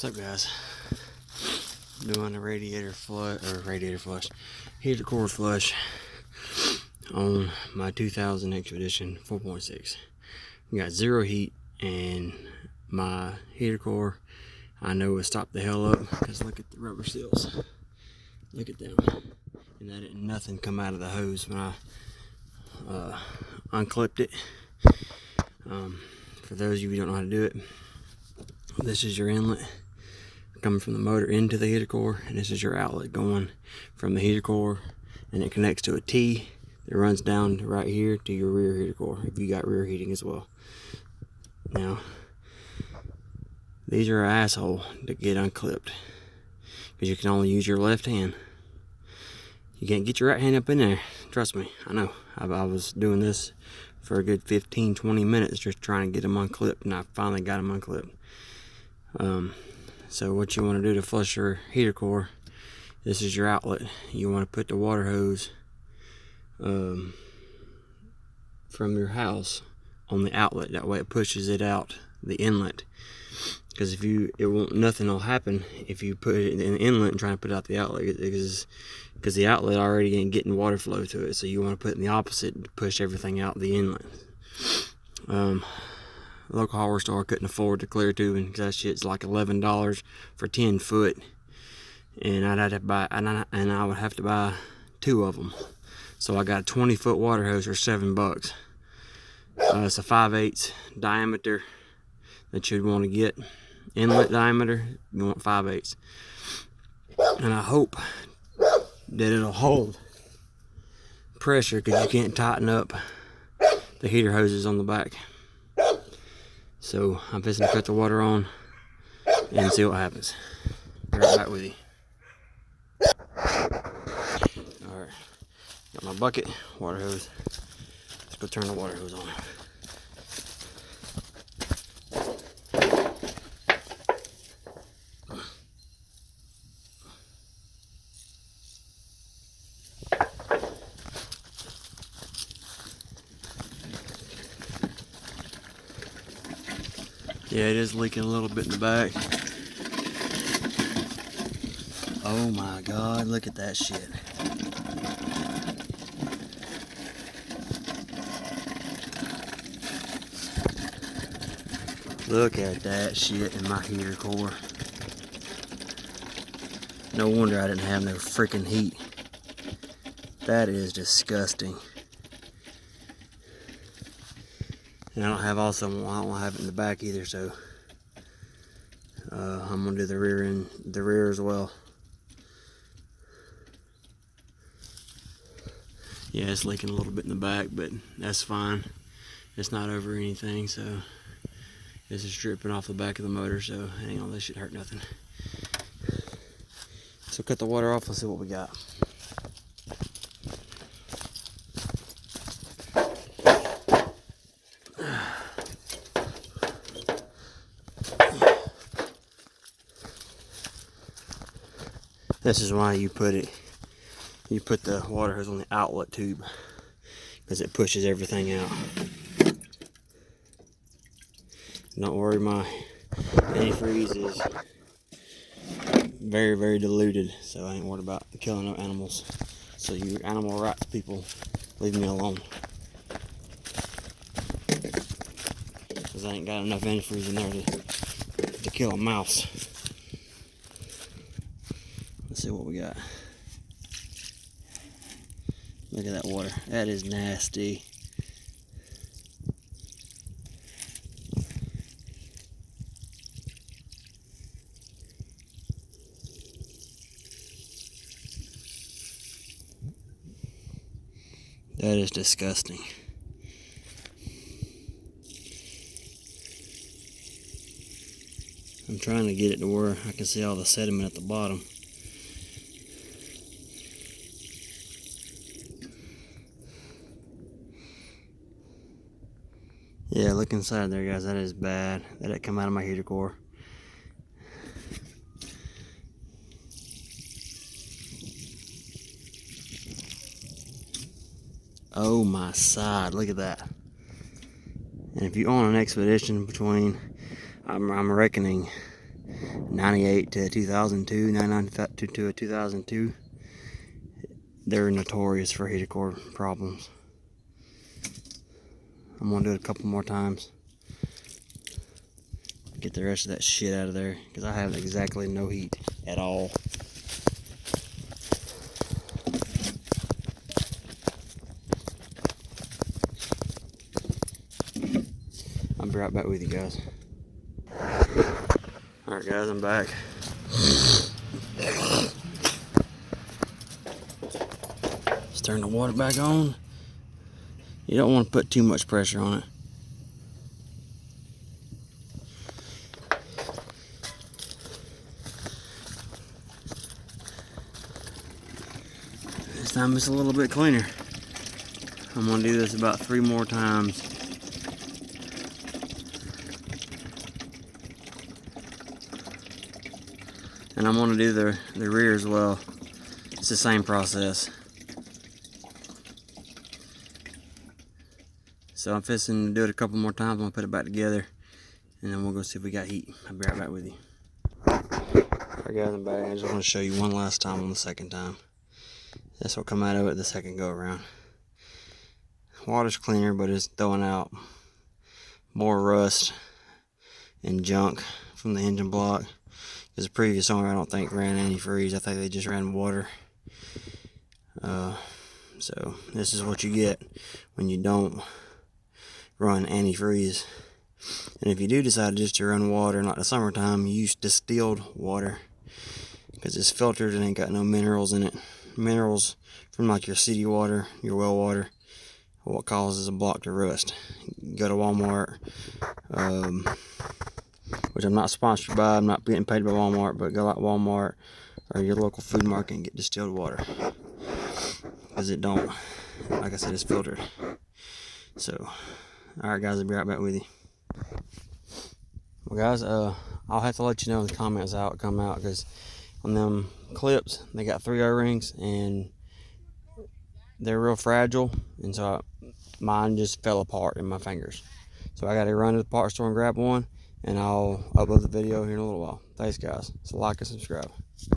What's up, guys? Doing a radiator flush, heater core flush on my 2000 Expedition 4.6. We got zero heat, and my heater core, I know it stopped the hell up because look at the rubber seals. Look at them, and that didn't nothing come out of the hose when I unclipped it. For those of you who don't know how to do it, this is your inlet coming from the motor into the heater core, and this is your outlet going from the heater core, and it connects to a T that runs down to right here to your rear heater core if you got rear heating as well. Now, these are an asshole to get unclipped because you can only use your left hand. You can't get your right hand up in there. Trust me, I know. I was doing this for a good 15-20 minutes just trying to get them unclipped, and I finally got them unclipped. So what you want to do to flush your heater core, this is your outlet. You want to put the water hose from your house on the outlet. That way it pushes it out the inlet. Because nothing will happen if you put it in the inlet and try to put it out the outlet, because the outlet already ain't getting water flow to it. So you want to put it in the opposite to push everything out the inlet. Local hardware store couldn't afford the clear tubing because that shit's like $11 for 10 foot, and I would have to buy 2 of them. So I got a 20-foot water hose for $7. It's a 5/8 diameter that you'd want to get. Inlet diameter, you want 5/8, and I hope that it'll hold pressure because you can't tighten up the heater hoses on the back. So I'm fixing to cut the water on and see what happens. Be right back with you. Alright, got my bucket, water hose. Let's go turn the water hose on. Yeah, it is leaking a little bit in the back. Oh my God, look at that shit. Look at that shit in my heater core. No wonder I didn't have no freaking heat. That is disgusting. And I don't have it in the back either, so I'm gonna do the rear as well. Yeah, it's leaking a little bit in the back, but that's fine. It's not over anything, so this is dripping off the back of the motor, so hang on, this should hurt nothing. So cut the water off, let's see what we got. This is why you put the water hose on the outlet tube, because it pushes everything out. Don't worry, my antifreeze is very, very diluted, so I ain't worried about killing no animals. So you animal rights people, leave me alone, because I ain't got enough antifreeze in there to kill a mouse. Let's see what we got. Look at that water. That is nasty. That is disgusting. I'm trying to get it to where I can see all the sediment at the bottom. Yeah, look inside there, guys. That is bad. That come out of my heater core. Oh my side, look at that. And if you own an Expedition between, I'm reckoning 98 to 2002, 99 to 2002. They're notorious for heater core problems. I'm gonna do it a couple more times. Get the rest of that shit out of there, because I have exactly no heat at all. I'll be right back with you guys. Alright guys, I'm back. Let's turn the water back on. You don't want to put too much pressure on it. This time it's a little bit cleaner. I'm going to do this about 3 more times. And I'm going to do the rear as well. It's the same process. So I'm fixing to do it a couple more times. I'm going to put it back together, and then we'll go see if we got heat. I'll be right back with you. Alright guys, I'm back. I just want to show you one last time on the second time. That's what come out of it the second go around. Water's cleaner, but it's throwing out more rust and junk from the engine block. Because the previous owner, I don't think, ran antifreeze. I think they just ran water. So this is what you get when you don't run antifreeze. And if you do decide just to run water, not the summertime, use distilled water, because it's filtered and ain't got no minerals in it. Minerals from like your city water, your well water, what causes a block to rust. Go to Walmart, which I'm not sponsored by, I'm not getting paid by Walmart, but go like Walmart or your local food market and get distilled water, because it don't, like I said, it's filtered. So alright guys, I'll be right back with you. Well guys, I'll have to let you know in the comments how it come out, because on them clips they got 3 O-rings and they're real fragile, and so mine just fell apart in my fingers. So I got to run to the parts store and grab one, and I'll upload the video here in a little while. Thanks guys. So like and subscribe.